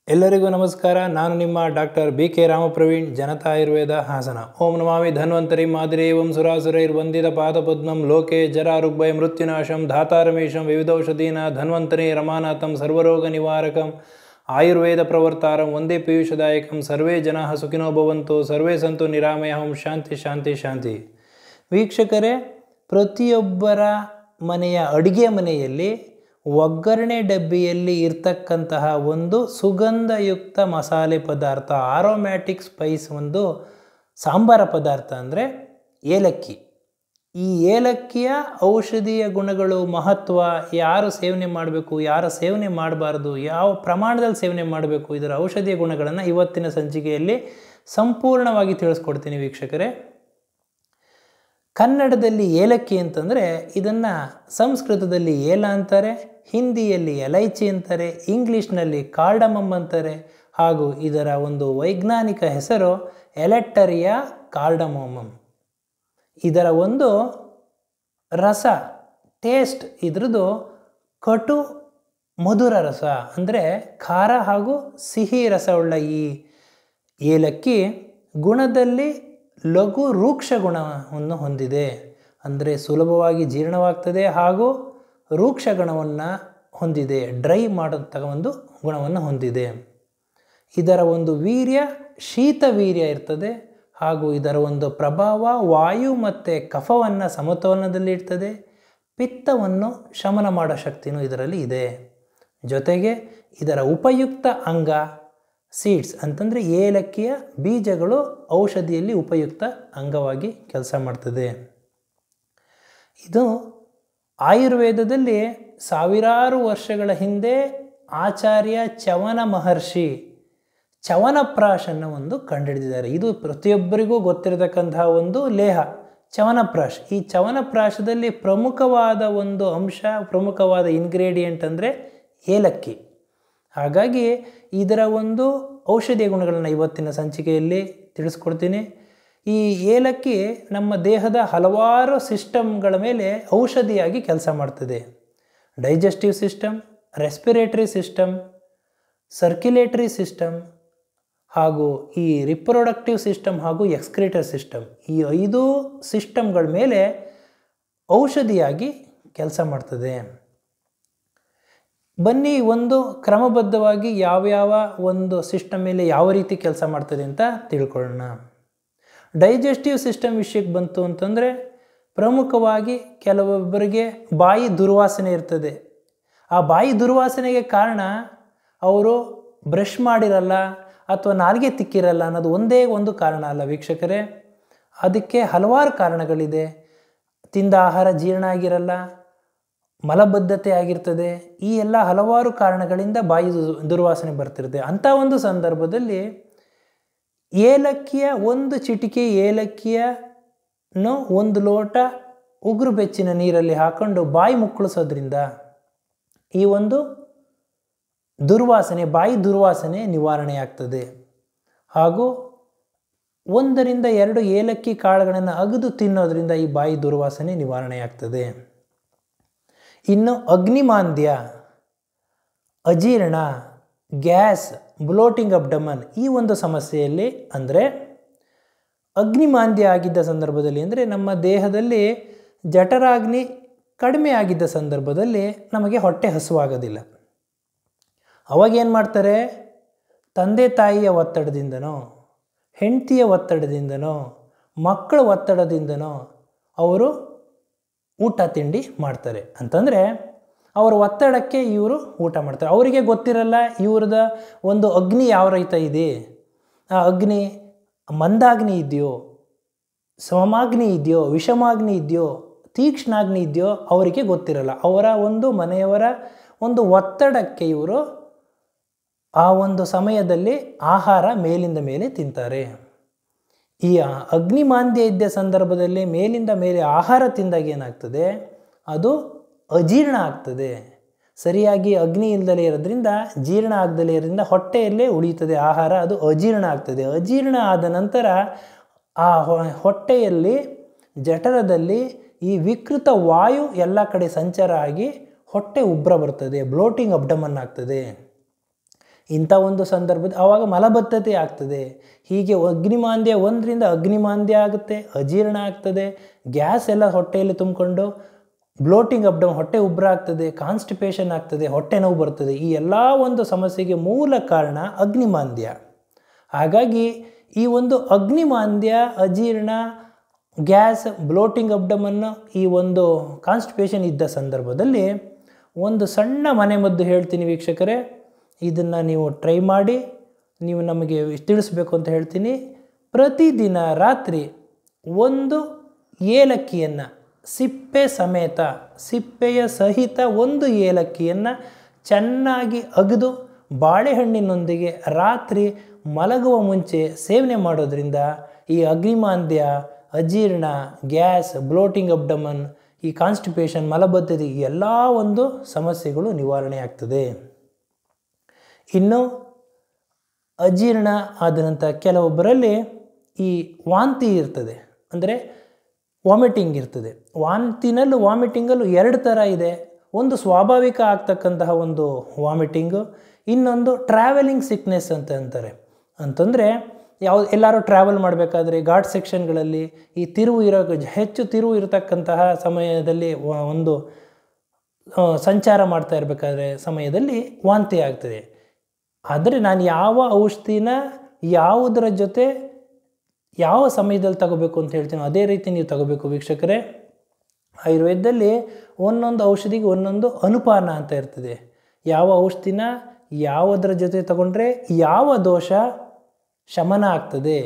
ಎಲ್ಲರಿಗೂ ನಮಸ್ಕಾರ. ನಾನು ನಿಮ್ಮ ಡಾಕ್ಟರ್ BK ರಾಮಪ್ರವೀಣ್, ಜನತಾ ಆಯುರ್ವೇದ, ಹಾಸನ. ಓಂ ನಮಾಮಿ ಧನ್ವಂತರಿ ಮಾದಿರೇವಂ ಸುರಾಸುರೈರ್ವಂದಿತ ಪಾದಪದ್ಮಂ ಲೋಕೆ ಜರಾರುಗ್ಭಯ ಮೃತ್ಯುನಾಶಂ ಧಾತಾರಮೇಶಂ ವಿವಿಧೌಷಧೀನ ಧನ್ವಂತರಿ ರಮಾನಾಥಂ ಸರ್ವರೋಗ ನಿವಾರಕಂ ಆಯುರ್ವೇದ ಪ್ರವರ್ತಾರಂ ವಂದೇ ಪೀಯೂಷದಾಯಕಂ. ಸರ್ವೇ ಜನಾಃ ಸುಖಿನೋ ಭವಂತು, ಸರ್ವೇ ಸಂತು ನಿರಾಮಯಂ. ಶಾಂತಿ ಶಾಂತಿ ಶಾಂತಿ. ವೀಕ್ಷಕರೇ, ಪ್ರತಿಯೊಬ್ಬರ ಮನೆಯ ಅಡುಗೆ ಮನೆಯಲ್ಲಿ ಒಗ್ಗರಣೆ ಡಬ್ಬಿಯಲ್ಲಿ ಇರ್ತಕ್ಕಂತಹ ಒಂದು ಸುಗಂಧಯುಕ್ತ ಮಸಾಲೆ ಪದಾರ್ಥ, ಆರೋಮ್ಯಾಟಿಕ್ ಸ್ಪೈಸ್, ಒಂದು ಸಾಂಬಾರ ಪದಾರ್ಥ ಅಂದರೆ ಏಲಕ್ಕಿ. ಈ ಏಲಕ್ಕಿಯ ಔಷಧೀಯ ಗುಣಗಳು, ಮಹತ್ವ, ಯಾರು ಸೇವನೆ ಮಾಡಬೇಕು, ಯಾರು ಸೇವನೆ ಮಾಡಬಾರ್ದು, ಯಾವ ಪ್ರಮಾಣದಲ್ಲಿ ಸೇವನೆ ಮಾಡಬೇಕು, ಇದರ ಔಷಧೀಯ ಗುಣಗಳನ್ನು ಇವತ್ತಿನ ಸಂಚಿಕೆಯಲ್ಲಿ ಸಂಪೂರ್ಣವಾಗಿ ತಿಳಿಸ್ಕೊಡ್ತೀನಿ ವೀಕ್ಷಕರೇ. ಕನ್ನಡದಲ್ಲಿ ಏಲಕ್ಕಿ ಅಂತಂದರೆ ಇದನ್ನು ಸಂಸ್ಕೃತದಲ್ಲಿ ಏಲ ಅಂತಾರೆ, ಹಿಂದಿಯಲ್ಲಿ ಎಲೈಚಿ ಅಂತಾರೆ, ಇಂಗ್ಲೀಷ್ನಲ್ಲಿ ಕಾರ್ಡಮಮ್ ಅಂತಾರೆ, ಹಾಗೂ ಇದರ ಒಂದು ವೈಜ್ಞಾನಿಕ ಹೆಸರು ಎಲೆಕ್ಟರಿಯಾ ಕಾರ್ಡಮೋಮಮ್. ಇದರ ಒಂದು ರಸ, ಟೇಸ್ಟ್, ಇದ್ರದ್ದು ಕಟು ಮಧುರ ರಸ ಅಂದರೆ ಖಾರ ಹಾಗೂ ಸಿಹಿ ರಸವುಳ್ಳ ಈ ಏಲಕ್ಕಿ ಗುಣದಲ್ಲಿ ಲಘು ರೂಕ್ಷ ಗುಣವನ್ನು ಹೊಂದಿದೆ. ಅಂದರೆ ಸುಲಭವಾಗಿ ಜೀರ್ಣವಾಗ್ತದೆ ಹಾಗೂ ರೂಕ್ಷ ಗುಣವನ್ನು ಹೊಂದಿದೆ, ಡ್ರೈ ಮಾಡತಕ್ಕ ಒಂದು ಗುಣವನ್ನು ಹೊಂದಿದೆ. ಇದರ ಒಂದು ವೀರ್ಯ ಶೀತ ವೀರ್ಯ ಇರ್ತದೆ ಹಾಗೂ ಇದರ ಒಂದು ಪ್ರಭಾವ ವಾಯು ಮತ್ತು ಕಫವನ್ನು ಸಮತೋಲನದಲ್ಲಿ ಇರ್ತದೆ. ಪಿತ್ತವನ್ನು ಶಮನ ಮಾಡೋ ಶಕ್ತಿಯೂ ಇದರಲ್ಲಿ ಇದೆ. ಜೊತೆಗೆ ಇದರ ಉಪಯುಕ್ತ ಅಂಗ ಸೀಡ್ಸ್ ಅಂತಂದರೆ ಏಲಕ್ಕಿಯ ಬೀಜಗಳು ಔಷಧಿಯಲ್ಲಿ ಉಪಯುಕ್ತ ಅಂಗವಾಗಿ ಕೆಲಸ ಮಾಡ್ತದೆ. ಇದು ಆಯುರ್ವೇದದಲ್ಲಿ ಸಾವಿರಾರು ವರ್ಷಗಳ ಹಿಂದೆ ಆಚಾರ್ಯ ಚವನ ಮಹರ್ಷಿ ಚವನಪ್ರಾಶನ್ನು ಒಂದು ಕಂಡುಹಿಡಿದಿದ್ದಾರೆ. ಇದು ಪ್ರತಿಯೊಬ್ಬರಿಗೂ ಗೊತ್ತಿರತಕ್ಕಂತಹ ಒಂದು ಲೇಹ ಚವನಪ್ರಾಶ್. ಈ ಚವನಪ್ರಾಶದಲ್ಲಿ ಪ್ರಮುಖವಾದ ಒಂದು ಅಂಶ, ಪ್ರಮುಖವಾದ ಇಂಗ್ರೀಡಿಯೆಂಟ್ ಅಂದರೆ ಏಲಕ್ಕಿ. ಹಾಗಾಗಿ ಇದರ ಒಂದು ಔಷಧೀಯ ಗುಣಗಳನ್ನು ಇವತ್ತಿನ ಸಂಚಿಕೆಯಲ್ಲಿ ತಿಳಿಸ್ಕೊಡ್ತೀನಿ. ಈ ಏಲಕ್ಕಿ ನಮ್ಮ ದೇಹದ ಹಲವಾರು ಸಿಸ್ಟಮ್ಗಳ ಮೇಲೆ ಔಷಧಿಯಾಗಿ ಕೆಲಸ ಮಾಡ್ತದೆ. Digestive system, respiratory system, circulatory system ಹಾಗೂ ಈ ರಿಪ್ರೊಡಕ್ಟಿವ್ ಸಿಸ್ಟಮ್ ಹಾಗೂ ಎಕ್ಸ್ಕ್ರೀಟರಿ ಸಿಸ್ಟಮ್, ಈ 5 ಸಿಸ್ಟಮ್ಗಳ ಮೇಲೆ ಔಷಧಿಯಾಗಿ ಕೆಲಸ ಮಾಡ್ತದೆ. ಬನ್ನಿ ಒಂದು ಕ್ರಮಬದ್ಧವಾಗಿ ಯಾವ್ಯಾವ ಒಂದು ಸಿಸ್ಟಮ್ ಮೇಲೆ ಯಾವ ರೀತಿ ಕೆಲಸ ಮಾಡ್ತದೆ ಅಂತ ತಿಳ್ಕೊಳ್ಳೋಣ. ಡೈಜೆಸ್ಟಿವ್ ಸಿಸ್ಟಮ್ ವಿಷಯಕ್ಕೆ ಬಂತು ಅಂತಂದರೆ ಪ್ರಮುಖವಾಗಿ ಕೆಲವೊಬ್ಬರಿಗೆ ಬಾಯಿ ದುರ್ವಾಸನೆ ಇರ್ತದೆ. ಆ ಬಾಯಿ ದುರ್ವಾಸನೆಗೆ ಕಾರಣ ಅವರು ಬ್ರಷ್ ಮಾಡಿರಲ್ಲ ಅಥವಾ ನಾಲಿಗೆ ತಿಕ್ಕಿರಲ್ಲ ಅನ್ನೋದು ಒಂದೇ ಒಂದು ಕಾರಣ ಅಲ್ಲ ವೀಕ್ಷಕರೇ. ಅದಕ್ಕೆ ಹಲವಾರು ಕಾರಣಗಳಿದೆ. ತಿಂದ ಆಹಾರ ಜೀರ್ಣ ಆಗಿರಲ್ಲ, ಮಲಬದ್ಧತೆ ಆಗಿರ್ತದೆ, ಈ ಎಲ್ಲ ಹಲವಾರು ಕಾರಣಗಳಿಂದ ಬಾಯಿ ದುರ್ವಾಸನೆ ಬರ್ತಿರುತ್ತೆ. ಅಂಥ ಒಂದು ಸಂದರ್ಭದಲ್ಲಿ ಏಲಕ್ಕಿಯ ಒಂದು ಚಿಟಿಕೆ ಏಲಕ್ಕಿಯನ್ನು 1 ಲೋಟ ಉಗುರು ಬೆಚ್ಚಿನ ನೀರಲ್ಲಿ ಹಾಕೊಂಡು ಬಾಯಿ ಮುಕ್ಕಳಿಸೋದ್ರಿಂದ ಈ ಒಂದು ದುರ್ವಾಸನೆ, ಬಾಯಿ ದುರ್ವಾಸನೆ ನಿವಾರಣೆ ಆಗ್ತದೆ. ಹಾಗೂ 1 ರಿಂದ 2 ಏಲಕ್ಕಿ ಕಾಳುಗಳನ್ನು ಅಗೆದು ತಿನ್ನೋದ್ರಿಂದ ಈ ಬಾಯಿ ದುರ್ವಾಸನೆ ನಿವಾರಣೆ ಆಗ್ತದೆ. ಇನ್ನು ಅಗ್ನಿಮಾಂದ್ಯ, ಅಜೀರ್ಣ, ಗ್ಯಾಸ್, ಬ್ಲೋಟಿಂಗ್ ಅಬ್ಡಮನ್, ಈ ಒಂದು ಸಮಸ್ಯೆಯಲ್ಲಿ ಅಂದರೆ ಅಗ್ನಿಮಾಂದ್ಯ ಆಗಿದ್ದ ಸಂದರ್ಭದಲ್ಲಿ ಅಂದರೆ ನಮ್ಮ ದೇಹದಲ್ಲಿ ಜಠರಾಗ್ನಿ ಕಡಿಮೆ ಆಗಿದ್ದ ಸಂದರ್ಭದಲ್ಲಿ ನಮಗೆ ಹೊಟ್ಟೆ ಹಸುವಾಗೋದಿಲ್ಲ. ಅವಾಗೇನು ಮಾಡ್ತಾರೆ, ತಂದೆ ತಾಯಿಯ ಒತ್ತಡದಿಂದನೋ, ಹೆಂಡತಿಯ ಒತ್ತಡದಿಂದನೋ, ಮಕ್ಕಳ ಒತ್ತಡದಿಂದನೋ ಅವರು ಊಟ ತಿಂಡಿ ಮಾಡ್ತಾರೆ. ಅಂತಂದರೆ ಅವರ ಒತ್ತಡಕ್ಕೆ ಇವರು ಊಟ ಮಾಡ್ತಾರೆ. ಅವರಿಗೆ ಗೊತ್ತಿರಲ್ಲ ಇವ್ರದ ಒಂದು ಅಗ್ನಿ ಯಾವ ರೈತ ಇದೆ, ಆ ಅಗ್ನಿ ಮಂದಾಗ್ನಿ ಇದೆಯೋ, ಸಮಮಾಗ್ನಿ ಇದೆಯೋ, ವಿಷಮಾಗ್ನಿ ಇದೆಯೋ, ತೀಕ್ಷ್ಣಾಗ್ನಿ ಇದೆಯೋ ಅವರಿಗೆ ಗೊತ್ತಿರಲ್ಲ. ಅವರ ಒಂದು ಮನೆಯವರ ಒಂದು ಒತ್ತಡಕ್ಕೆ ಇವರು ಆ ಒಂದು ಸಮಯದಲ್ಲಿ ಆಹಾರ ಮೇಲಿಂದ ಮೇಲೆ ತಿಂತಾರೆ. ಈ ಅಗ್ನಿಮಾಂದ್ಯ ಇದ್ದ ಸಂದರ್ಭದಲ್ಲಿ ಮೇಲಿಂದ ಮೇಲೆ ಆಹಾರ ತಿಂದಾಗ ಏನಾಗ್ತದೆ, ಅದು ಅಜೀರ್ಣ ಆಗ್ತದೆ. ಸರಿಯಾಗಿ ಅಗ್ನಿ ಇಲ್ಲದಲೇ ಇರೋದ್ರಿಂದ, ಜೀರ್ಣ ಆಗದಲೇ ಇರೋದ್ರಿಂದ ಹೊಟ್ಟೆಯಲ್ಲೇ ಉಳಿಯುತ್ತದೆ ಆಹಾರ, ಅದು ಅಜೀರ್ಣ ಆಗ್ತದೆ. ಅಜೀರ್ಣ ಆದ ನಂತರ ಆ ಹೊಟ್ಟೆಯಲ್ಲಿ, ಜಠರದಲ್ಲಿ ಈ ವಿಕೃತ ವಾಯು ಎಲ್ಲ ಕಡೆ ಸಂಚಾರ ಆಗಿ ಹೊಟ್ಟೆ ಉಬ್ಬರ ಬರ್ತದೆ, ಬ್ಲೋಟಿಂಗ್ ಅಬ್ಡಮನ್ ಆಗ್ತದೆ. ಇಂಥ ಒಂದು ಸಂದರ್ಭದ ಆವಾಗ ಮಲಬದ್ಧತೆ ಆಗ್ತದೆ. ಹೀಗೆ ಅಗ್ನಿಮಾಂದ್ಯ 1ರಿಂದ ಅಗ್ನಿಮಾಂದ್ಯ ಆಗುತ್ತೆ, ಅಜೀರ್ಣ ಆಗ್ತದೆ, ಗ್ಯಾಸ್ ಎಲ್ಲ ಹೊಟ್ಟೆಯಲ್ಲಿ ತುಂಬಿಕೊಂಡು ಬ್ಲೋಟಿಂಗ್ ಅಬ್ಡಮನ್, ಹೊಟ್ಟೆ ಉಬ್ಬರ ಆಗ್ತದೆ, ಕಾನ್ಸ್ಟಿಪೇಷನ್ ಆಗ್ತದೆ, ಹೊಟ್ಟೆ ನೋವು ಬರ್ತದೆ. ಈ ಎಲ್ಲ ಒಂದು ಸಮಸ್ಯೆಗೆ ಮೂಲ ಕಾರಣ ಅಗ್ನಿಮಾಂದ್ಯ. ಹಾಗಾಗಿ ಈ ಒಂದು ಅಗ್ನಿಮಾಂದ್ಯ, ಅಜೀರ್ಣ, ಗ್ಯಾಸ್, ಬ್ಲೋಟಿಂಗ್ ಅಬ್ಡಮನ್, ಈ ಒಂದು ಕಾನ್ಸ್ಟಿಪೇಷನ್ ಇದ್ದ ಸಂದರ್ಭದಲ್ಲಿ ಒಂದು ಸಣ್ಣ ಮನೆಮದ್ದು ಹೇಳ್ತೀನಿ ವೀಕ್ಷಕರೇ. ಇದನ್ನು ನೀವು ಟ್ರೈ ಮಾಡಿ, ನೀವು ನಮಗೆ ತಿಳಿಸ್ಬೇಕು ಅಂತ ಹೇಳ್ತೀನಿ. ಪ್ರತಿದಿನ ರಾತ್ರಿ ಒಂದು ಏಲಕ್ಕಿಯನ್ನು ಸಿಪ್ಪೆ ಸಮೇತ, ಸಿಪ್ಪೆಯ ಸಹಿತ ಒಂದು ಏಲಕ್ಕಿಯನ್ನು ಚೆನ್ನಾಗಿ ಅಗೆದು ಬಾಳೆಹಣ್ಣಿನೊಂದಿಗೆ ರಾತ್ರಿ ಮಲಗುವ ಮುಂಚೆ ಸೇವನೆ ಮಾಡೋದ್ರಿಂದ ಈ ಅಗ್ನಿಮಾಂದ್ಯ, ಅಜೀರ್ಣ, ಗ್ಯಾಸ್, ಬ್ಲೋಟಿಂಗ್ ಅಬ್ಡಮನ್, ಈ ಕಾನ್ಸ್ಟಿಪೇಷನ್, ಮಲಬದ್ಧತೆ ಎಲ್ಲ ಒಂದು ಸಮಸ್ಯೆಗಳು ನಿವಾರಣೆ ಆಗ್ತದೆ. ಇನ್ನು ಅಜೀರ್ಣ ಆದ ನಂತರ ಕೆಲವೊಬ್ಬರಲ್ಲಿ ಈ ವಾಂತಿ ಇರ್ತದೆ, ಅಂದರೆ ವಾಮಿಟಿಂಗ್ ಇರ್ತದೆ. ವಾಮಿಟಿಂಗಲ್ಲೂ 2 ಥರ ಇದೆ. ಒಂದು ಸ್ವಾಭಾವಿಕ ಆಗ್ತಕ್ಕಂತಹ ಒಂದು ವಾಮಿಟಿಂಗು, ಇನ್ನೊಂದು ಟ್ರಾವೆಲಿಂಗ್ ಸಿಕ್ನೆಸ್ ಅಂತ ಅಂತಾರೆ. ಅಂತಂದರೆ ಎಲ್ಲರೂ ಟ್ರಾವೆಲ್ ಮಾಡಬೇಕಾದ್ರೆ ಘಾಟ್ ಸೆಕ್ಷನ್ಗಳಲ್ಲಿ ಈ ಹೆಚ್ಚು ತಿರುವು ಇರತಕ್ಕಂತಹ ಸಮಯದಲ್ಲಿ ಒಂದು ಸಂಚಾರ ಮಾಡ್ತಾ ಇರಬೇಕಾದ್ರೆ ಸಮಯದಲ್ಲಿ ವಾಂತಿ ಆಗ್ತದೆ. ಆದರೆ ನಾನು ಯಾವ ಔಷಧಿನ ಯಾವುದರ ಜೊತೆ ಯಾವ ಸಮಯದಲ್ಲಿ ತಗೋಬೇಕು ಅಂತ ಹೇಳ್ತೀನಿ ಅದೇ ರೀತಿ ನೀವು ತಗೋಬೇಕು ವೀಕ್ಷಕರೇ. ಆಯುರ್ವೇದದಲ್ಲಿ ಒಂದೊಂದು ಔಷಧಿಗೆ ಒಂದೊಂದು ಅನುಪಾನ ಅಂತ ಇರ್ತದೆ. ಯಾವ ಔಷಧಿನ ಯಾವುದರ ಜೊತೆ ತಗೊಂಡ್ರೆ ಯಾವ ದೋಷ ಶಮನ ಆಗ್ತದೆ,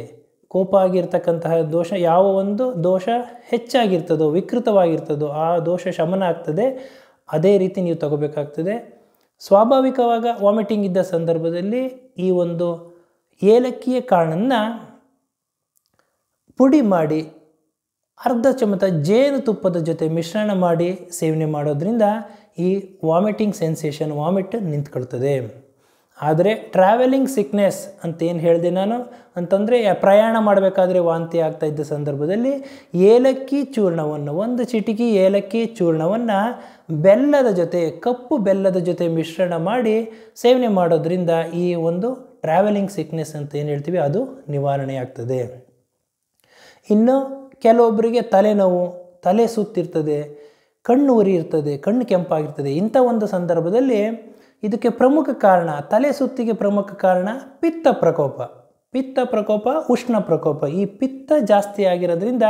ಕೋಪ ಆಗಿರ್ತಕ್ಕಂತಹ ದೋಷ, ಯಾವ ಒಂದು ದೋಷ ಹೆಚ್ಚಾಗಿರ್ತದೋ, ವಿಕೃತವಾಗಿರ್ತದೋ ಆ ದೋಷ ಶಮನ ಆಗ್ತದೆ, ಅದೇ ರೀತಿ ನೀವು ತಗೋಬೇಕಾಗ್ತದೆ. ಸ್ವಾಭಾವಿಕವಾಗಿ ವಾಮಿಟಿಂಗ್ ಇದ್ದ ಸಂದರ್ಭದಲ್ಲಿ ಈ ಒಂದು ಏಲಕ್ಕಿಯ ಕಾಳನ್ನು ಪುಡಿ ಮಾಡಿ ಅರ್ಧ ಚಮಚ ಜೇನುತುಪ್ಪದ ಜೊತೆ ಮಿಶ್ರಣ ಮಾಡಿ ಸೇವನೆ ಮಾಡೋದ್ರಿಂದ ಈ ವಾಮಿಟಿಂಗ್ ಸೆನ್ಸೇಷನ್, ವಾಮಿಟ್ ನಿಂತ್ಕೊಳ್ತದೆ. ಆದರೆ ಟ್ರಾವೆಲಿಂಗ್ ಸಿಕ್ನೆಸ್ ಅಂತ ಏನು ಹೇಳಿದೆ ನಾನು ಅಂತಂದರೆ, ಪ್ರಯಾಣ ಮಾಡಬೇಕಾದ್ರೆ ವಾಂತಿ ಆಗ್ತಾ ಇದ್ದ ಸಂದರ್ಭದಲ್ಲಿ ಏಲಕ್ಕಿ ಚೂರ್ಣವನ್ನು, 1 ಚಿಟಿಕೆ ಏಲಕ್ಕಿ ಚೂರ್ಣವನ್ನು ಬೆಲ್ಲದ ಜೊತೆ, ಕಪ್ಪು ಬೆಲ್ಲದ ಜೊತೆ ಮಿಶ್ರಣ ಮಾಡಿ ಸೇವನೆ ಮಾಡೋದ್ರಿಂದ ಈ ಒಂದು ಟ್ರಾವೆಲಿಂಗ್ ಸಿಕ್ನೆಸ್ ಅಂತ ಏನು ಹೇಳ್ತೀವಿ ಅದು ನಿವಾರಣೆ ಆಗ್ತದೆ. ಇನ್ನು ಕೆಲವೊಬ್ಬರಿಗೆ ತಲೆನೋವು, ತಲೆ ಸುತ್ತಿರ್ತದೆ, ಕಣ್ಣು ಉರಿ ಇರ್ತದೆ, ಕಣ್ಣು ಕೆಂಪಾಗಿರ್ತದೆ. ಇಂಥ ಒಂದು ಸಂದರ್ಭದಲ್ಲಿ ಇದಕ್ಕೆ ಪ್ರಮುಖ ಕಾರಣ, ತಲೆ ಸುತ್ತಿಗೆ ಪ್ರಮುಖ ಕಾರಣ ಪಿತ್ತ ಪ್ರಕೋಪ, ಉಷ್ಣ ಪ್ರಕೋಪ. ಈ ಪಿತ್ತ ಜಾಸ್ತಿ ಆಗಿರೋದ್ರಿಂದ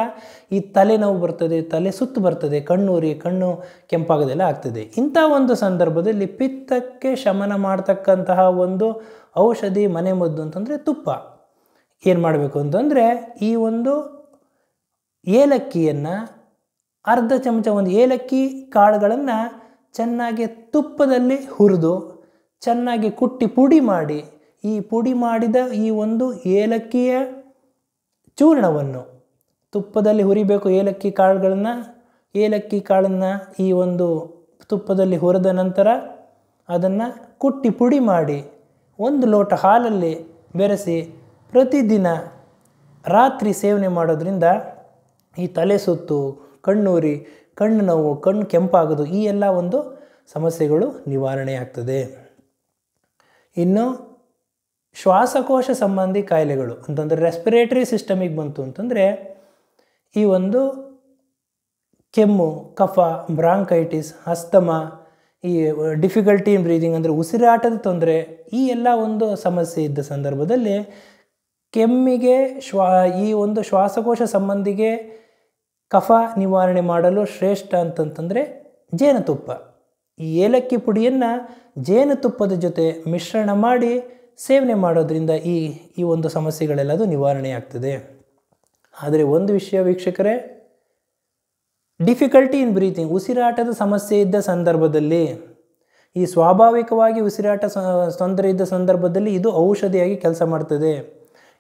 ಈ ತಲೆನೋವು ಬರ್ತದೆ, ತಲೆ ಸುತ್ತು ಬರ್ತದೆ, ಕಣ್ಣುರಿ, ಕಣ್ಣು ಕೆಂಪಾಗೋದೆಲ್ಲ ಆಗ್ತದೆ. ಇಂಥ ಒಂದು ಸಂದರ್ಭದಲ್ಲಿ ಪಿತ್ತಕ್ಕೆ ಶಮನ ಮಾಡ್ತಕ್ಕಂತಹ ಒಂದು ಔಷಧಿ ಮನೆಮದ್ದು ಅಂತಂದರೆ ತುಪ್ಪ. ಏನು ಮಾಡಬೇಕು ಅಂತಂದರೆ, ಈ ಒಂದು ಏಲಕ್ಕಿಯನ್ನು ಅರ್ಧ ಚಮಚ, ಒಂದು ಏಲಕ್ಕಿ ಕಾಳುಗಳನ್ನು ಚೆನ್ನಾಗಿ ತುಪ್ಪದಲ್ಲಿ ಹುರಿದು ಚೆನ್ನಾಗಿ ಕುಟ್ಟಿ ಪುಡಿ ಮಾಡಿ, ಈ ಪುಡಿ ಮಾಡಿದ ಈ ಒಂದು ಏಲಕ್ಕಿಯ ಚೂರ್ಣವನ್ನು ತುಪ್ಪದಲ್ಲಿ ಹುರಿಬೇಕು. ಏಲಕ್ಕಿ ಕಾಳನ್ನು ಈ ಒಂದು ತುಪ್ಪದಲ್ಲಿ ಹುರಿದ ನಂತರ ಅದನ್ನು ಕುಟ್ಟಿ ಪುಡಿ ಮಾಡಿ 1 ಲೋಟ ಹಾಲಲ್ಲಿ ಬೆರೆಸಿ ಪ್ರತಿದಿನ ರಾತ್ರಿ ಸೇವನೆ ಮಾಡೋದ್ರಿಂದ ಈ ತಲೆ ಸುತ್ತು, ಕಣ್ಣುರಿ, ಕಣ್ಣು ನೋವು, ಕಣ್ಣು ಕೆಂಪಾಗೋದು ಈ ಎಲ್ಲ ಒಂದು ಸಮಸ್ಯೆಗಳು ನಿವಾರಣೆ ಆಗ್ತದೆ. ಇನ್ನು ಶ್ವಾಸಕೋಶ ಸಂಬಂಧಿ ಕಾಯಿಲೆಗಳು ಅಂತಂದರೆ ರೆಸ್ಪಿರೇಟರಿ ಸಿಸ್ಟಮಿಗೆ ಬಂತು ಅಂತಂದರೆ ಈ ಒಂದು ಕೆಮ್ಮು, ಕಫ, ಬ್ರಾಂಕೈಟಿಸ್, ಅಸ್ತಮಾ, ಈ ಡಿಫಿಕಲ್ಟಿ ಇನ್ ಬ್ರೀದಿಂಗ್ ಅಂದರೆ ಉಸಿರಾಟದ ತೊಂದರೆ, ಈ ಎಲ್ಲ ಒಂದು ಸಮಸ್ಯೆ ಇದ್ದ ಸಂದರ್ಭದಲ್ಲಿ ಕೆಮ್ಮಿಗೆ ಈ ಒಂದು ಶ್ವಾಸಕೋಶ ಸಂಬಂಧಿಗೆ ಕಫ ನಿವಾರಣೆ ಮಾಡಲು ಶ್ರೇಷ್ಠ ಅಂತಂತಂದರೆ ಜೇನುತುಪ್ಪ. ಈ ಏಲಕ್ಕಿ ಪುಡಿಯನ್ನು ಜೇನುತುಪ್ಪದ ಜೊತೆ ಮಿಶ್ರಣ ಮಾಡಿ ಸೇವನೆ ಮಾಡೋದ್ರಿಂದ ಈ ಒಂದು ಸಮಸ್ಯೆಗಳೆಲ್ಲದು ನಿವಾರಣೆ ಆಗ್ತದೆ. ಆದರೆ ಒಂದು ವಿಷಯ ವೀಕ್ಷಕರೇ, ಡಿಫಿಕಲ್ಟಿ ಇನ್ ಬ್ರೀತಿಂಗ್, ಉಸಿರಾಟದ ಸಮಸ್ಯೆ ಇದ್ದ ಸಂದರ್ಭದಲ್ಲಿ, ಈ ಸ್ವಾಭಾವಿಕವಾಗಿ ಉಸಿರಾಟ ತೊಂದರೆ ಇದ್ದ ಸಂದರ್ಭದಲ್ಲಿ ಇದು ಔಷಧಿಯಾಗಿ ಕೆಲಸ ಮಾಡ್ತದೆ.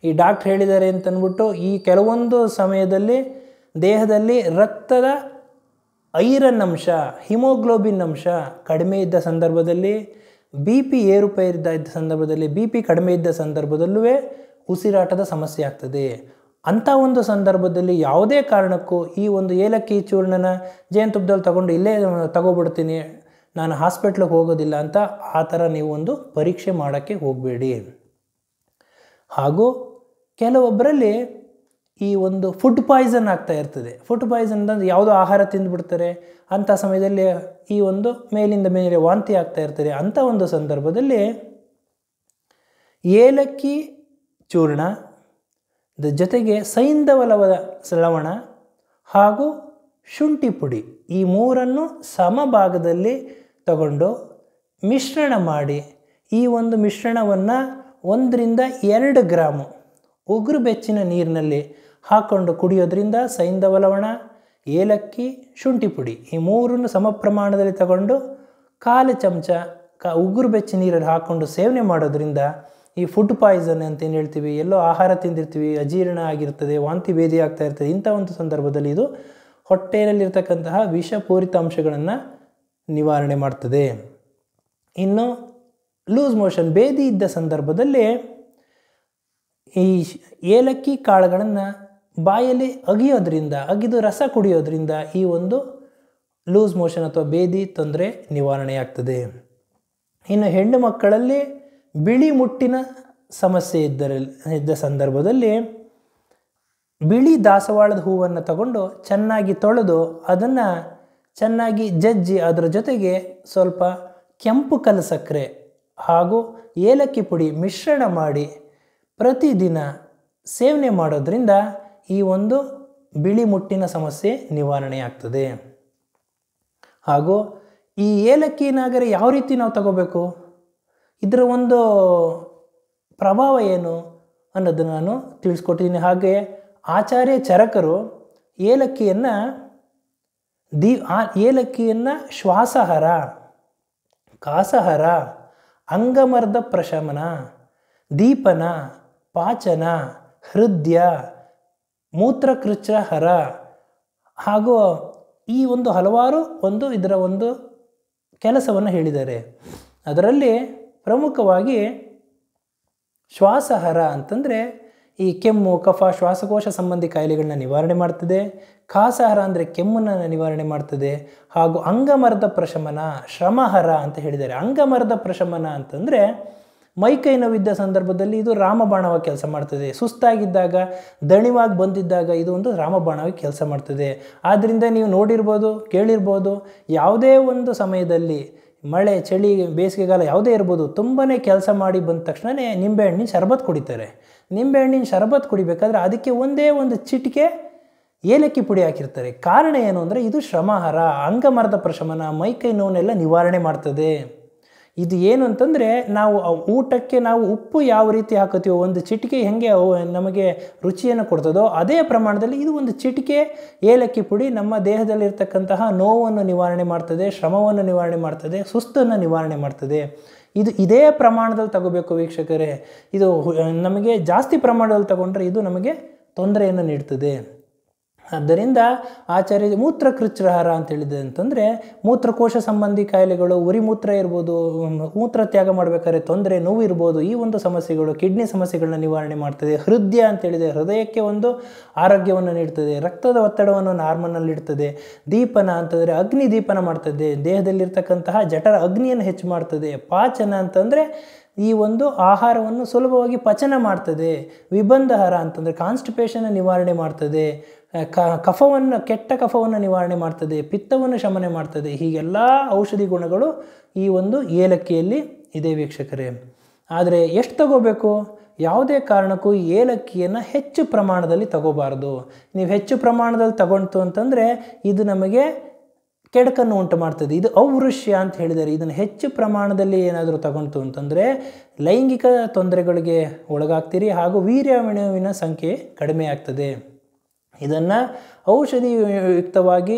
ಈ ಡಾಕ್ಟ್ರ್ ಹೇಳಿದ್ದಾರೆ ಅಂತಂದ್ಬಿಟ್ಟು ಈ ಕೆಲವೊಂದು ಸಮಯದಲ್ಲಿ ದೇಹದಲ್ಲಿ ರಕ್ತದ ಐರನ್ ಅಂಶ, ಹಿಮೋಗ್ಲೋಬಿನ್ ಅಂಶ ಕಡಿಮೆ ಇದ್ದ ಸಂದರ್ಭದಲ್ಲಿ, BP ಏರುಪೇರಿದ್ದ ಸಂದರ್ಭದಲ್ಲಿ, BP ಕಡಿಮೆ ಇದ್ದ ಸಂದರ್ಭದಲ್ಲೂ ಉಸಿರಾಟದ ಸಮಸ್ಯೆ ಆಗ್ತದೆ. ಅಂಥ ಒಂದು ಸಂದರ್ಭದಲ್ಲಿ ಯಾವುದೇ ಕಾರಣಕ್ಕೂ ಈ ಒಂದು ಏಲಕ್ಕಿ ಚೂರ್ಣನ ಜೇನುತುಪ್ಪದಲ್ಲಿ ತಗೊಂಡು ಇಲ್ಲೇ ತಗೋಬಿಡ್ತೀನಿ, ನಾನು ಹಾಸ್ಪಿಟ್ಲಿಗೆ ಹೋಗೋದಿಲ್ಲ ಅಂತ ಆ ಥರ ನೀವು ಒಂದು ಪರೀಕ್ಷೆ ಮಾಡೋಕ್ಕೆ ಹೋಗಬೇಡಿ. ಹಾಗೂ ಕೆಲವೊಬ್ಬರಲ್ಲಿ ಈ ಒಂದು ಫುಡ್ ಪಾಯ್ಸನ್ ಆಗ್ತಾ ಇರ್ತದೆ. ಫುಡ್ ಪಾಯ್ಸನ್ ಅಂದರೆ ಯಾವುದೋ ಆಹಾರ ತಿಂದುಬಿಡ್ತಾರೆ, ಅಂಥ ಸಮಯದಲ್ಲಿ ಈ ಒಂದು ಮೇಲಿಂದ ಮೇಲೆ ವಾಂತಿ ಆಗ್ತಾ ಇರ್ತಾರೆ. ಅಂಥ ಒಂದು ಸಂದರ್ಭದಲ್ಲಿ ಏಲಕ್ಕಿ ಚೂರ್ಣ ಜೊತೆಗೆ ಸೈಂಧವ ಲವಣ ಹಾಗೂ ಶುಂಠಿ ಪುಡಿ ಈ ಮೂರನ್ನು ಸಮಭಾಗದಲ್ಲಿ ತಗೊಂಡು ಮಿಶ್ರಣ ಮಾಡಿ, ಈ ಒಂದು ಮಿಶ್ರಣವನ್ನು 1-2 ಗ್ರಾಮು ಉಗುರು ಬೆಚ್ಚಿನ ನೀರಿನಲ್ಲಿ ಹಾಕ್ಕೊಂಡು ಕುಡಿಯೋದ್ರಿಂದ ಸೈಂಧವ ಲವಣ, ಏಲಕ್ಕಿ, ಶುಂಠಿ ಪುಡಿ ಈ ಮೂರನ್ನು ಸಮ ಪ್ರಮಾಣದಲ್ಲಿ ತಗೊಂಡು 1/4 ಚಮಚ ಉಗುರು ಬೆಚ್ಚ ನೀರಲ್ಲಿ ಹಾಕ್ಕೊಂಡು ಸೇವನೆ ಮಾಡೋದ್ರಿಂದ ಈ ಫುಡ್ ಪಾಯ್ಸನ್ ಅಂತೇನು ಹೇಳ್ತೀವಿ, ಎಲ್ಲೋ ಆಹಾರ ತಿಂದಿರ್ತೀವಿ, ಅಜೀರ್ಣ ಆಗಿರ್ತದೆ, ವಾಂತಿ ಭೇದಿ ಆಗ್ತಾ ಇರ್ತದೆ, ಇಂಥ ಒಂದು ಸಂದರ್ಭದಲ್ಲಿ ಇದು ಹೊಟ್ಟೆಯಲ್ಲಿರ್ತಕ್ಕಂತಹ ವಿಷಪೂರಿತ ಅಂಶಗಳನ್ನು ನಿವಾರಣೆ ಮಾಡ್ತದೆ. ಇನ್ನು ಲೂಸ್ ಮೋಷನ್ ಭೇದಿ ಇದ್ದ ಸಂದರ್ಭದಲ್ಲಿ ಈ ಏಲಕ್ಕಿ ಕಾಳುಗಳನ್ನು ಬಾಯಲ್ಲಿ ಅಗಿದು ರಸ ಕುಡಿಯೋದ್ರಿಂದ ಈ ಒಂದು ಲೂಸ್ ಮೋಷನ್ ಅಥವಾ ಭೇದಿ ತೊಂದರೆ ನಿವಾರಣೆಯಾಗ್ತದೆ. ಇನ್ನು ಹೆಣ್ಣು ಮಕ್ಕಳಲ್ಲಿ ಬಿಳಿ ಮುಟ್ಟಿನ ಸಮಸ್ಯೆ ಇದ್ದ ಸಂದರ್ಭದಲ್ಲಿ ಬಿಳಿ ದಾಸವಾಳದ ಹೂವನ್ನು ತಗೊಂಡು ಚೆನ್ನಾಗಿ ತೊಳೆದು ಅದನ್ನು ಚೆನ್ನಾಗಿ ಜಜ್ಜಿ ಅದರ ಜೊತೆಗೆ ಸ್ವಲ್ಪ ಕೆಂಪು ಕಲ್ಲು ಸಕ್ಕರೆ ಹಾಗೂ ಏಲಕ್ಕಿ ಪುಡಿ ಮಿಶ್ರಣ ಮಾಡಿ ಪ್ರತಿದಿನ ಸೇವನೆ ಮಾಡೋದ್ರಿಂದ ಈ ಒಂದು ಬಿಳಿ ಮುಟ್ಟಿನ ಸಮಸ್ಯೆ ನಿವಾರಣೆಯಾಗ್ತದೆ. ಹಾಗೂ ಈ ಏಲಕ್ಕಿನಾಗರೆ ಯಾವ ರೀತಿ ನಾವು ತಗೋಬೇಕು, ಇದರ ಒಂದು ಪ್ರಭಾವ ಏನು ಅನ್ನೋದನ್ನು ನಾನು ತಿಳಿಸ್ಕೊಟ್ಟಿದ್ದೀನಿ. ಹಾಗೆ ಆಚಾರ್ಯ ಚರಕರು ಏಲಕ್ಕಿಯನ್ನು ಶ್ವಾಸಹರ, ಕಾಸಹರ, ಅಂಗಮರ್ದ ಪ್ರಶಮನ, ದೀಪನ, ಪಾಚನ, ಹೃದಯ, ಮೂತ್ರಕೃಚ್ಛಹರ ಹಾಗೂ ಈ ಒಂದು ಹಲವಾರು ಇದರ ಒಂದು ಕೆಲಸವನ್ನು ಹೇಳಿದ್ದಾರೆ. ಅದರಲ್ಲಿ ಪ್ರಮುಖವಾಗಿ ಶ್ವಾಸಹರ ಅಂತಂದರೆ ಈ ಕೆಮ್ಮು, ಕಫ, ಶ್ವಾಸಕೋಶ ಸಂಬಂಧಿ ಕಾಯಿಲೆಗಳನ್ನ ನಿವಾರಣೆ ಮಾಡ್ತದೆ. ಕಾಸಹರ ಅಂದರೆ ಕೆಮ್ಮನ್ನು ನಿವಾರಣೆ ಮಾಡ್ತದೆ. ಹಾಗೂ ಅಂಗಮರ್ದ ಪ್ರಶಮನ, ಶ್ರಮಹರ ಅಂತ ಹೇಳಿದ್ದಾರೆ. ಅಂಗಮರ್ದ ಪ್ರಶಮನ ಅಂತಂದರೆ ಮೈಕೈ ನೋವಿದ್ದ ಸಂದರ್ಭದಲ್ಲಿ ಇದು ರಾಮಬಾಣವಾಗಿ ಕೆಲಸ ಮಾಡ್ತದೆ. ಸುಸ್ತಾಗಿದ್ದಾಗ, ದಣಿವಾಗಿ ಬಂದಿದ್ದಾಗ ಇದು ಒಂದು ರಾಮಬಾಣವಾಗಿ ಕೆಲಸ ಮಾಡ್ತದೆ. ಆದ್ದರಿಂದ ನೀವು ನೋಡಿರ್ಬೋದು, ಕೇಳಿರ್ಬೋದು, ಯಾವುದೇ ಒಂದು ಸಮಯದಲ್ಲಿ ಮಳೆ, ಚಳಿ, ಬೇಸಿಗೆಗಾಲ ಯಾವುದೇ ಇರ್ಬೋದು, ತುಂಬಾ ಕೆಲಸ ಮಾಡಿ ಬಂದ ತಕ್ಷಣವೇ ನಿಂಬೆಹಣ್ಣಿನ ಶರಬತ್ ಕುಡಿತಾರೆ. ನಿಂಬೆಹಣ್ಣಿನ ಶರಬತ್ ಕುಡಿಬೇಕಾದ್ರೆ ಅದಕ್ಕೆ ಒಂದೇ ಒಂದು ಚಿಟಿಕೆ ಏಲಕ್ಕಿ ಪುಡಿ ಹಾಕಿರ್ತಾರೆ. ಕಾರಣ ಏನು ಅಂದರೆ ಇದು ಶ್ರಮಹರ, ಅಂಗಮರ್ದ ಪ್ರಶಮನ, ಮೈಕೈ ನೋವನ್ನೆಲ್ಲ ನಿವಾರಣೆ ಮಾಡ್ತದೆ. ಇದು ಏನು ಅಂತಂದರೆ ನಾವು ಊಟಕ್ಕೆ ನಾವು ಉಪ್ಪು ಯಾವ ರೀತಿ ಹಾಕೋತೀವೋ, ಒಂದು ಚಿಟಿಕೆ ಹೆಂಗೆ ನಮಗೆ ರುಚಿಯನ್ನು ಕೊಡ್ತದೋ ಅದೇ ಪ್ರಮಾಣದಲ್ಲಿ ಇದು ಒಂದು ಚಿಟಿಕೆ ಏಲಕ್ಕಿ ಪುಡಿ ನಮ್ಮ ದೇಹದಲ್ಲಿರ್ತಕ್ಕಂತಹ ನೋವನ್ನು ನಿವಾರಣೆ ಮಾಡ್ತದೆ, ಶ್ರಮವನ್ನು ನಿವಾರಣೆ ಮಾಡ್ತದೆ, ಸುಸ್ತನ್ನು ನಿವಾರಣೆ ಮಾಡ್ತದೆ. ಇದು ಇದೇ ಪ್ರಮಾಣದಲ್ಲಿ ತಗೋಬೇಕು ವೀಕ್ಷಕರೇ. ಇದು ನಮಗೆ ಜಾಸ್ತಿ ಪ್ರಮಾಣದಲ್ಲಿ ತಗೊಂಡ್ರೆ ಇದು ನಮಗೆ ತೊಂದರೆಯನ್ನು ನೀಡ್ತದೆ. ಆದ್ದರಿಂದ ಆಚಾರ್ಯ ಮೂತ್ರಕೃಚ್ಛಹರ ಅಂತ ಹೇಳಿದೆ ಅಂತಂದರೆ ಮೂತ್ರಕೋಶ ಸಂಬಂಧಿ ಕಾಯಿಲೆಗಳು, ಉರಿ ಮೂತ್ರ ಇರ್ಬೋದು, ಮೂತ್ರ ತ್ಯಾಗ ಮಾಡಬೇಕಾದ್ರೆ ತೊಂದರೆ, ನೋವು ಇರ್ಬೋದು, ಈ ಒಂದು ಸಮಸ್ಯೆಗಳು, ಕಿಡ್ನಿ ಸಮಸ್ಯೆಗಳನ್ನ ನಿವಾರಣೆ ಮಾಡ್ತದೆ. ಹೃದಯ ಅಂತೇಳಿದೆ, ಹೃದಯಕ್ಕೆ ಒಂದು ಆರೋಗ್ಯವನ್ನು ನೀಡ್ತದೆ, ರಕ್ತದ ಒತ್ತಡವನ್ನು ನಾರ್ಮಲ್ನಲ್ಲಿ ಇಡ್ತದೆ. ದೀಪನ ಅಂತಂದರೆ ಅಗ್ನಿ ದೀಪನ ಮಾಡ್ತದೆ, ದೇಹದಲ್ಲಿರ್ತಕ್ಕಂತಹ ಜಠರ ಅಗ್ನಿಯನ್ನು ಹೆಚ್ಚು ಮಾಡ್ತದೆ. ಪಾಚನ ಅಂತಂದರೆ ಈ ಒಂದು ಆಹಾರವನ್ನು ಸುಲಭವಾಗಿ ಪಚನ ಮಾಡ್ತದೆ. ವಿಬಂಧಹರ ಅಂತಂದರೆ ಕಾನ್ಸ್ಟಿಪೇಷನ್ ನಿವಾರಣೆ ಮಾಡ್ತದೆ. ಕೆಟ್ಟ ಕಫವನ್ನು ನಿವಾರಣೆ ಮಾಡ್ತದೆ, ಪಿತ್ತವನ್ನು ಶಮನೆ ಮಾಡ್ತದೆ. ಹೀಗೆಲ್ಲ ಔಷಧಿ ಗುಣಗಳು ಈ ಒಂದು ಏಲಕ್ಕಿಯಲ್ಲಿ ಇದೆ ವೀಕ್ಷಕರೇ. ಆದರೆ ಎಷ್ಟು ತಗೋಬೇಕು? ಯಾವುದೇ ಕಾರಣಕ್ಕೂ ಏಲಕ್ಕಿಯನ್ನು ಹೆಚ್ಚು ಪ್ರಮಾಣದಲ್ಲಿ ತಗೋಬಾರ್ದು. ನೀವು ಹೆಚ್ಚು ಪ್ರಮಾಣದಲ್ಲಿ ತಗೊಂತು ಅಂತಂದರೆ ಇದು ನಮಗೆ ಕೆಡಕನ್ನು ಉಂಟು ಮಾಡ್ತದೆ. ಇದು ಔವೃಷ್ಯ ಅಂತ ಹೇಳಿದ್ದಾರೆ. ಇದನ್ನು ಹೆಚ್ಚು ಪ್ರಮಾಣದಲ್ಲಿ ಏನಾದರೂ ತಗೊಂತು ಅಂತಂದರೆ ಲೈಂಗಿಕ ತೊಂದರೆಗಳಿಗೆ ಒಳಗಾಗ್ತೀರಿ ಹಾಗೂ ವೀರ್ಯವಿನ ಸಂಖ್ಯೆ ಕಡಿಮೆ ಆಗ್ತದೆ. ಇದನ್ನು ಔಷಧಿಯುಕ್ತವಾಗಿ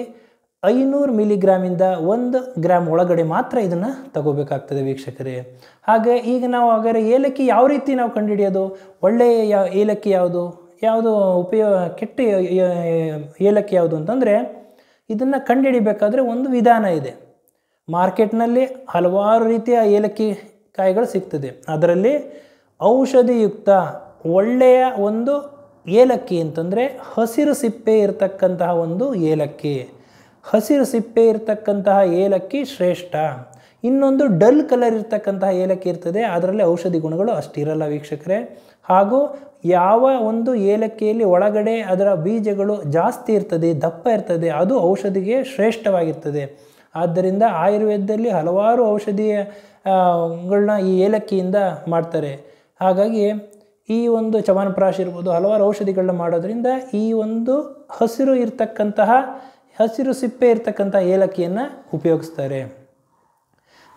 500 ಮಿಲಿಗ್ರಾಮಿಂದ 1 ಗ್ರಾಮ್ ಒಳಗಡೆ ಮಾತ್ರ ಇದನ್ನು ತಗೋಬೇಕಾಗ್ತದೆ ವೀಕ್ಷಕರೇ. ಹಾಗೆ ಈಗ ನಾವು ಹಾಗಾದರೆ ಏಲಕ್ಕಿ ಯಾವ ರೀತಿ ನಾವು ಕಂಡುಹಿಡಿಯೋದು? ಒಳ್ಳೆಯ ಏಲಕ್ಕಿ ಯಾವುದು, ಕೆಟ್ಟ ಏಲಕ್ಕಿ ಯಾವುದು ಅಂತಂದರೆ ಇದನ್ನು ಕಂಡುಹಿಡಿಬೇಕಾದ್ರೆ ಒಂದು ವಿಧಾನ ಇದೆ. ಮಾರ್ಕೆಟ್ನಲ್ಲಿ ಹಲವಾರು ರೀತಿಯ ಏಲಕ್ಕಿ ಕಾಯಿಗಳು ಸಿಗ್ತದೆ. ಅದರಲ್ಲಿ ಔಷಧಿಯುಕ್ತ ಒಳ್ಳೆಯ ಒಂದು ಏಲಕ್ಕಿ ಅಂತಂದರೆ ಹಸಿರು ಸಿಪ್ಪೆ ಇರತಕ್ಕಂತಹ ಒಂದು ಏಲಕ್ಕಿ. ಹಸಿರು ಸಿಪ್ಪೆ ಇರತಕ್ಕಂತಹ ಏಲಕ್ಕಿ ಶ್ರೇಷ್ಠ. ಇನ್ನೊಂದು ಡಲ್ ಕಲರ್ ಇರ್ತಕ್ಕಂತಹ ಏಲಕ್ಕಿ ಇರ್ತದೆ, ಅದರಲ್ಲಿ ಔಷಧಿ ಗುಣಗಳು ಅಷ್ಟಿರಲ್ಲ ವೀಕ್ಷಕರೇ. ಹಾಗೂ ಯಾವ ಒಂದು ಏಲಕ್ಕಿಯಲ್ಲಿ ಒಳಗಡೆ ಅದರ ಬೀಜಗಳು ಜಾಸ್ತಿ ಇರ್ತದೆ, ದಪ್ಪ ಇರ್ತದೆ, ಅದು ಔಷಧಿಗೆ ಶ್ರೇಷ್ಠವಾಗಿರ್ತದೆ. ಆದ್ದರಿಂದ ಆಯುರ್ವೇದದಲ್ಲಿ ಹಲವಾರು ಔಷಧಿಗಳನ್ನ ಈ ಏಲಕ್ಕಿಯಿಂದ ಮಾಡ್ತಾರೆ. ಹಾಗಾಗಿ ಈ ಒಂದು ಚವನಪ್ರಾಶ್ ಇರ್ಬೋದು, ಹಲವಾರು ಔಷಧಿಗಳನ್ನ ಮಾಡೋದ್ರಿಂದ ಈ ಒಂದು ಹಸಿರು ಸಿಪ್ಪೆ ಇರ್ತಕ್ಕಂಥ ಏಲಕ್ಕಿಯನ್ನು ಉಪಯೋಗಿಸ್ತಾರೆ.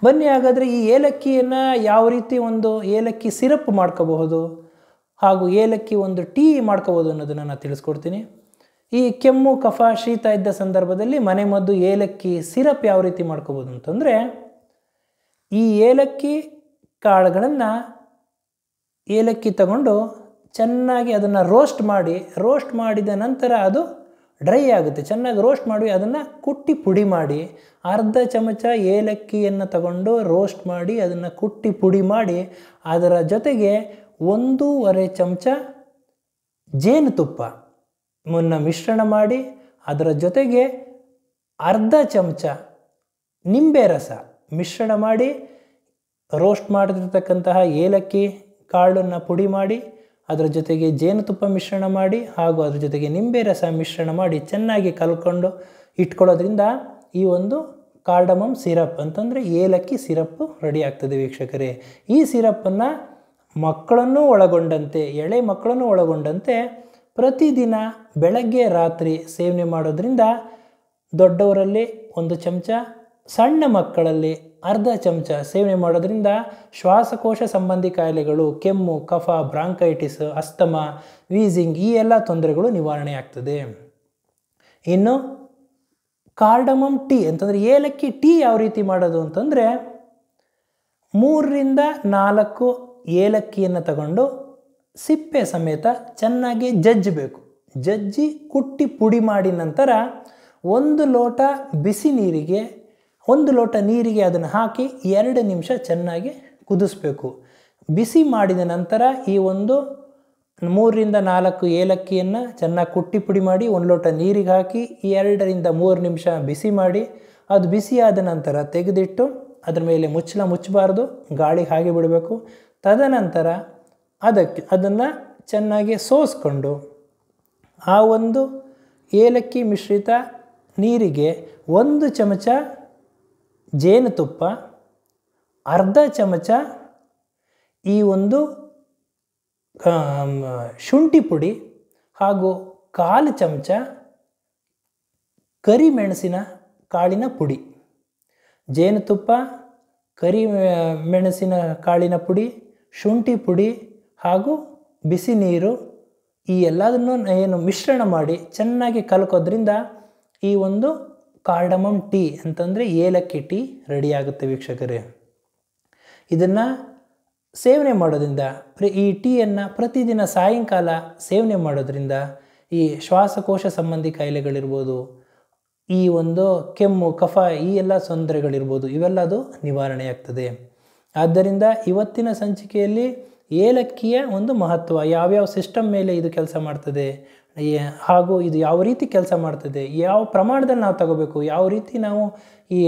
ಬನ್ನಿ ಹಾಗಾದರೆ ಈ ಏಲಕ್ಕಿಯನ್ನು ಯಾವ ರೀತಿ ಒಂದು ಏಲಕ್ಕಿ ಸಿರಪ್ ಮಾಡ್ಕೋಬಹುದು ಹಾಗೂ ಏಲಕ್ಕಿ ಒಂದು ಟೀ ಮಾಡ್ಕೋಬೋದು ಅನ್ನೋದನ್ನು ನಾನು ತಿಳಿಸ್ಕೊಡ್ತೀನಿ. ಈ ಕೆಮ್ಮು ಕಫ ಶೀತ ಇದ್ದ ಸಂದರ್ಭದಲ್ಲಿ ಮನೆಮದ್ದು ಏಲಕ್ಕಿ ಸಿರಪ್ ಯಾವ ರೀತಿ ಮಾಡ್ಕೋಬೋದು ಅಂತಂದರೆ, ಈ ಏಲಕ್ಕಿ ಕಾಳುಗಳನ್ನು ಏಲಕ್ಕಿ ತಗೊಂಡು ಚೆನ್ನಾಗಿ ಅದನ್ನು ರೋಸ್ಟ್ ಮಾಡಿದ ನಂತರ ಅದು ಡ್ರೈ ಆಗುತ್ತೆ. ಚೆನ್ನಾಗಿ ರೋಸ್ಟ್ ಮಾಡಿ ಅದನ್ನು ಕುಟ್ಟಿ ಪುಡಿ ಮಾಡಿ, ಅರ್ಧ ಚಮಚ ಏಲಕ್ಕಿಯನ್ನು ತಗೊಂಡು ರೋಸ್ಟ್ ಮಾಡಿ ಅದನ್ನು ಕುಟ್ಟಿ ಪುಡಿ ಮಾಡಿ, ಅದರ ಜೊತೆಗೆ 1.5 ಚಮಚ ಜೇನುತುಪ್ಪ ಮಿಶ್ರಣ ಮಾಡಿ, ಅದರ ಜೊತೆಗೆ ಅರ್ಧ ಚಮಚ ನಿಂಬೆ ರಸ ಮಿಶ್ರಣ ಮಾಡಿ, ರೋಸ್ಟ್ ಮಾಡಿರ್ತಕ್ಕಂತಹ ಏಲಕ್ಕಿ ಕಾಳನ್ನು ಪುಡಿ ಮಾಡಿ, ಅದರ ಜೊತೆಗೆ ಜೇನುತುಪ್ಪ ಮಿಶ್ರಣ ಮಾಡಿ ಹಾಗೂ ಅದರ ಜೊತೆಗೆ ನಿಂಬೆ ರಸ ಮಿಶ್ರಣ ಮಾಡಿ ಚೆನ್ನಾಗಿ ಕಲ್ಕೊಂಡು ಇಟ್ಕೊಳ್ಳೋದ್ರಿಂದ ಈ ಒಂದು ಕಾರ್ಡಮಮ್ ಸಿರಪ್ ಅಂತಂದರೆ ಏಲಕ್ಕಿ ಸಿರಪ್ಪು ರೆಡಿ ಆಗ್ತದೆ ವೀಕ್ಷಕರೇ. ಈ ಸಿರಪ್ಪನ್ನು ಮಕ್ಕಳನ್ನು ಒಳಗೊಂಡಂತೆ, ಎಳೆ ಮಕ್ಕಳನ್ನು ಒಳಗೊಂಡಂತೆ ಪ್ರತಿದಿನ ಬೆಳಗ್ಗೆ ರಾತ್ರಿ ಸೇವನೆ ಮಾಡೋದ್ರಿಂದ ದೊಡ್ಡವರಲ್ಲಿ 1 ಚಮಚ, ಸಣ್ಣ ಮಕ್ಕಳಲ್ಲಿ ಅರ್ಧ ಚಮಚ ಸೇವನೆ ಮಾಡೋದ್ರಿಂದ ಶ್ವಾಸಕೋಶ ಸಂಬಂಧಿ ಕಾಯಿಲೆಗಳು, ಕೆಮ್ಮು ಕಫ ಬ್ರಾಂಕೈಟಿಸ್ ಅಸ್ತಮಾ ವೀಸಿಂಗ್ ಈ ಎಲ್ಲ ತೊಂದರೆಗಳು ನಿವಾರಣೆ ಆಗ್ತದೆ. ಇನ್ನು ಕಾರ್ಡಮಮ್ ಟೀ ಅಂತಂದರೆ ಏಲಕ್ಕಿ ಟೀ ಯಾವ ರೀತಿ ಮಾಡೋದು ಅಂತಂದರೆ, 3ರಿಂದ 4 ಏಲಕ್ಕಿಯನ್ನು ತಗೊಂಡು ಸಿಪ್ಪೆ ಸಮೇತ ಚೆನ್ನಾಗಿ ಜಜ್ಜಿ ಕುಟ್ಟಿ ಪುಡಿ ಮಾಡಿ ನಂತರ 1 ಲೋಟ ಬಿಸಿ ನೀರಿಗೆ 1 ಲೋಟ ನೀರಿಗೆ ಅದನ್ನು ಹಾಕಿ 2 ನಿಮಿಷ ಚೆನ್ನಾಗಿ ಕುದಿಸ್ಬೇಕು. ಬಿಸಿ ಮಾಡಿದ ನಂತರ ಈ ಒಂದು 3ರಿಂದ 4 ಏಲಕ್ಕಿಯನ್ನು ಚೆನ್ನಾಗಿ ಕುಟ್ಟಿ ಪುಡಿ ಮಾಡಿ 1 ಲೋಟ ನೀರಿಗೆ ಹಾಕಿ 2ರಿಂದ 3 ನಿಮಿಷ ಬಿಸಿ ಮಾಡಿ, ಅದು ಬಿಸಿಯಾದ ನಂತರ ತೆಗೆದಿಟ್ಟು ಅದರ ಮೇಲೆ ಮುಚ್ಚಬಾರ್ದು, ಗಾಳಿ ಹಾಗೆ ಬಿಡಬೇಕು. ತದನಂತರ ಅದನ್ನು ಚೆನ್ನಾಗಿ ಸೋಸ್ಕೊಂಡು ಆ ಒಂದು ಏಲಕ್ಕಿ ಮಿಶ್ರಿತ ನೀರಿಗೆ 1 ಚಮಚ ಜೇನುತುಪ್ಪ, ಅರ್ಧ ಚಮಚ ಈ ಒಂದು ಶುಂಠಿ ಪುಡಿ ಹಾಗೂ 1/4 ಚಮಚ ಕರಿಮೆಣಸಿನ ಕಾಳಿನ ಪುಡಿ. ಜೇನುತುಪ್ಪ, ಕರಿಮೆಣಸಿನ ಕಾಳಿನ ಪುಡಿ, ಶುಂಠಿ ಪುಡಿ ಹಾಗೂ ಬಿಸಿ ನೀರು ಈ ಎಲ್ಲದನ್ನು ಮಿಶ್ರಣ ಮಾಡಿ ಚೆನ್ನಾಗಿ ಕಲ್ಕೋದ್ರಿಂದ ಈ ಒಂದು ಕಾರ್ಡಮಮ್ ಟೀ ಅಂತಂದರೆ ಏಲಕ್ಕಿ ಟೀ ರೆಡಿಯಾಗುತ್ತೆ ವೀಕ್ಷಕರೇ. ಇದನ್ನು ಸೇವನೆ ಮಾಡೋದ್ರಿಂದ, ಈ ಟೀಯನ್ನು ಪ್ರತಿದಿನ ಸಾಯಂಕಾಲ ಸೇವನೆ ಮಾಡೋದ್ರಿಂದ ಈ ಶ್ವಾಸಕೋಶ ಸಂಬಂಧಿ ಕಾಯಿಲೆಗಳಿರ್ಬೋದು, ಈ ಒಂದು ಕೆಮ್ಮು ಕಫ ಈ ಎಲ್ಲ ತೊಂದರೆಗಳಿರ್ಬೋದು, ಇವೆಲ್ಲದು ನಿವಾರಣೆಯಾಗ್ತದೆ. ಆದ್ದರಿಂದ ಇವತ್ತಿನ ಸಂಚಿಕೆಯಲ್ಲಿ ಏಲಕ್ಕಿಯ ಒಂದು ಮಹತ್ವ, ಯಾವ್ಯಾವ ಸಿಸ್ಟಮ್ ಮೇಲೆ ಇದು ಕೆಲಸ ಮಾಡ್ತದೆ ಹಾಗೂ ಇದು ಯಾವ ರೀತಿ ಕೆಲಸ ಮಾಡ್ತದೆ, ಯಾವ ಪ್ರಮಾಣದಲ್ಲಿ ನಾವು ತಗೋಬೇಕು, ಯಾವ ರೀತಿ ನಾವು ಈ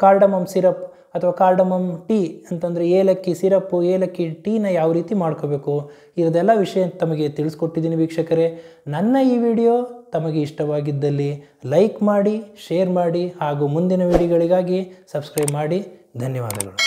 ಕಾರ್ಡಮಮ್ ಸಿರಪ್ ಅಥವಾ ಕಾರ್ಡಮಮ್ ಟೀ ಅಂತಂದರೆ ಏಲಕ್ಕಿ ಸಿರಪ್ಪು, ಏಲಕ್ಕಿ ಟೀನ ಯಾವ ರೀತಿ ಮಾಡ್ಕೋಬೇಕು, ಇದೆಲ್ಲ ವಿಷಯ ತಮಗೆ ತಿಳಿಸ್ಕೊಟ್ಟಿದ್ದೀನಿ ವೀಕ್ಷಕರೇ. ನನ್ನ ಈ ವಿಡಿಯೋ ತಮಗೆ ಇಷ್ಟವಾಗಿದ್ದಲ್ಲಿ ಲೈಕ್ ಮಾಡಿ, ಶೇರ್ ಮಾಡಿ ಹಾಗೂ ಮುಂದಿನ ವಿಡಿಯೋಗಳಿಗಾಗಿ ಸಬ್ಸ್ಕ್ರೈಬ್ ಮಾಡಿ. ಧನ್ಯವಾದಗಳು.